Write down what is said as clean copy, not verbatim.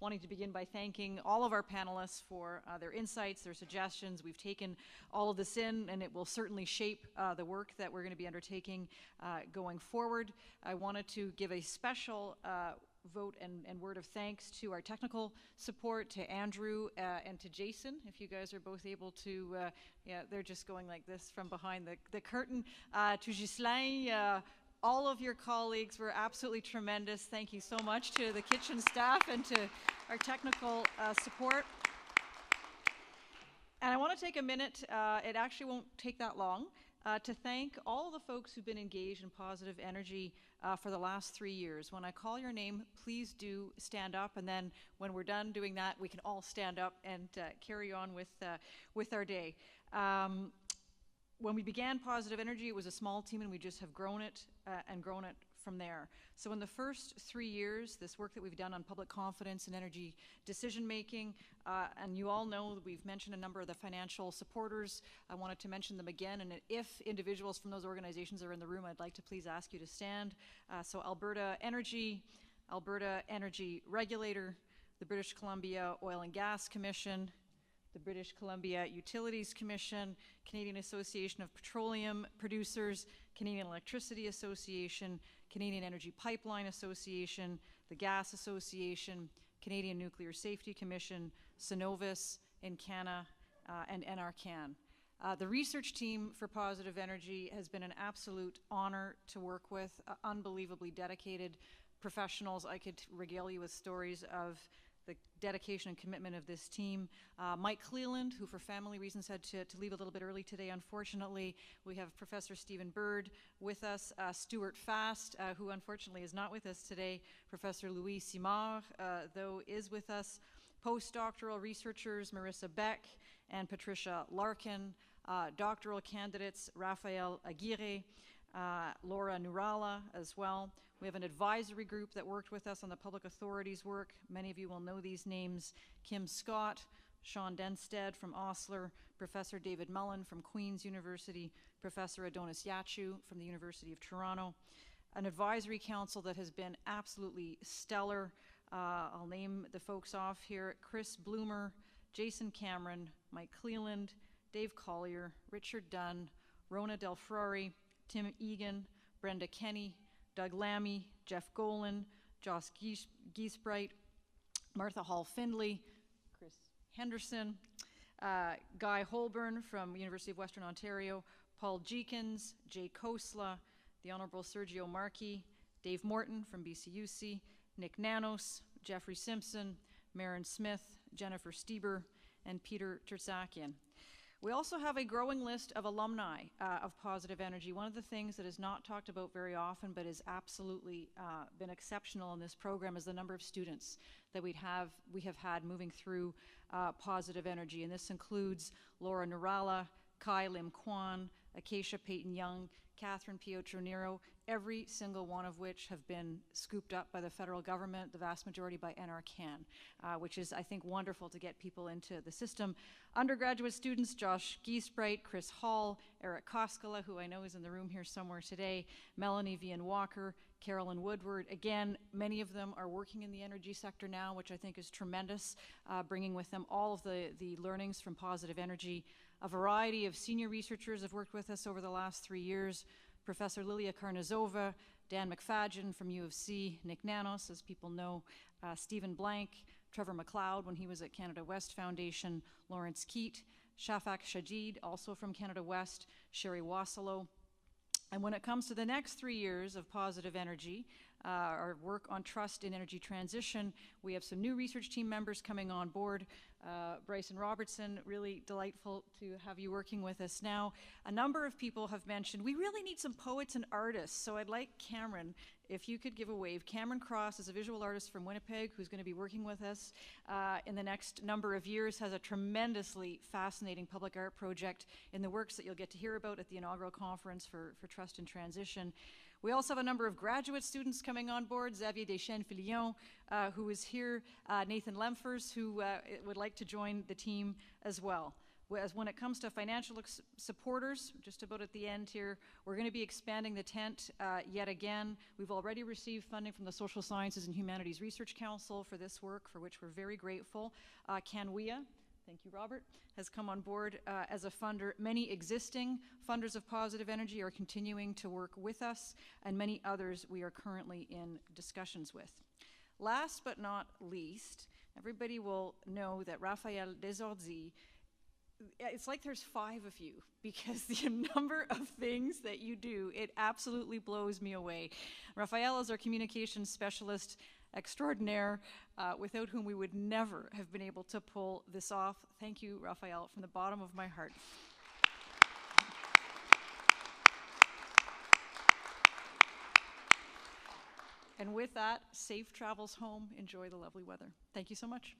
wanting to begin by thanking all of our panelists for their insights, their suggestions. We've taken all of this in, and it will certainly shape the work that we're going to be undertaking going forward. I wanted to give a special vote and word of thanks to our technical support, to Andrew and to Jason, if you guys are both able to, yeah, they're just going like this from behind the curtain, to Ghislain, all of your colleagues were absolutely tremendous. Thank you so much to the kitchen staff and to our technical support. And I want to take a minute, it actually won't take that long, to thank all the folks who've been engaged in positive energy for the last 3 years. When I call your name, please do stand up, and then when we're done doing that, we can all stand up and carry on with our day. When we began Positive Energy, it was a small team, and we just have grown it from there. So in the first 3 years, this work that we've done on public confidence and energy decision making, and you all know that we've mentioned a number of the financial supporters. I wanted to mention them again, and if individuals from those organizations are in the room, I'd like to please ask you to stand. So Alberta Energy Regulator, the British Columbia Oil and Gas Commission, the British Columbia Utilities Commission, Canadian Association of Petroleum Producers, Canadian Electricity Association, Canadian Energy Pipeline Association, the Gas Association, Canadian Nuclear Safety Commission, Cenovus, Encana, and NRCan. The research team for Positive Energy has been an absolute honor to work with, unbelievably dedicated professionals. I could regale you with stories of the dedication and commitment of this team. Mike Cleland, who for family reasons had to leave a little bit early today, unfortunately. We have Professor Stephen Bird with us, Stuart Fast, who unfortunately is not with us today. Professor Louis Simard, though, is with us. Postdoctoral researchers Marissa Beck and Patricia Larkin. Doctoral candidates Raphael Aguirre, Laura Nurala as well. We have an advisory group that worked with us on the public authorities work. Many of you will know these names. Kim Scott, Sean Denstead from Osler, Professor David Mullen from Queen's University, Professor Adonis Yachu from the University of Toronto. An advisory council that has been absolutely stellar. I'll name the folks off here. Chris Bloomer, Jason Cameron, Mike Cleland, Dave Collier, Richard Dunn, Rona Delfrari, Tim Egan, Brenda Kenny, Doug Lammy, Jeff Golan, Josh Giesbright, Martha Hall-Findlay, Chris Henderson, Guy Holborn from University of Western Ontario, Paul Jeekins, Jay Kosla, the Honorable Sergio Markey, Dave Morton from BCUC, Nick Nanos, Jeffrey Simpson, Maren Smith, Jennifer Stieber, and Peter Terzakian. We also have a growing list of alumni of Positive Energy. One of the things that is not talked about very often but has absolutely been exceptional in this program is the number of students that we have had moving through Positive Energy. And this includes Laura Nurala, Kai Lim Kwan, Acacia Peyton Young, Catherine Pietro-Nero, every single one of which have been scooped up by the federal government, the vast majority by NRCan, which is, I think, wonderful to get people into the system. Undergraduate students, Josh Giesbright, Chris Hall, Eric Koskela, who I know is in the room here somewhere today, Melanie Vian Walker, Carolyn Woodward. Again, many of them are working in the energy sector now, which I think is tremendous, bringing with them all of the learnings from Positive Energy. A variety of senior researchers have worked with us over the last 3 years. Professor Lilia Karnazova, Dan McFadgen from U of C, Nick Nanos, as people know, Stephen Blank, Trevor McLeod when he was at Canada West Foundation, Lawrence Keat, Shafak Shadid, also from Canada West, Sherry Wassalo. And when it comes to the next 3 years of Positive Energy, our work on trust in energy transition, we have some new research team members coming on board. Bryson Robertson, really delightful to have you working with us now. A number of people have mentioned we really need some poets and artists, so I'd like Cameron, if you could give a wave. Cameron Cross is a visual artist from Winnipeg who's going to be working with us in the next number of years, has a tremendously fascinating public art project in the works that you'll get to hear about at the inaugural conference for Trust in Transition. We also have a number of graduate students coming on board, Xavier Deschênes-Filion, who is here, Nathan Lemfers, who would like to join the team as well. When it comes to financial supporters, just about at the end here, we're going to be expanding the tent yet again. We've already received funding from the Social Sciences and Humanities Research Council for this work, for which we're very grateful. CanWIA, thank you, Robert, has come on board as a funder. Many existing funders of positive energy are continuing to work with us, and many others we are currently in discussions with. Last but not least, everybody will know that Raphael Desordi, it's like there's 5 of you, because the number of things that you do, it absolutely blows me away. Raphael is our communications specialist extraordinaire, without whom we would never have been able to pull this off. Thank you, Raphael, from the bottom of my heart. And with that, safe travels home. Enjoy the lovely weather. Thank you so much.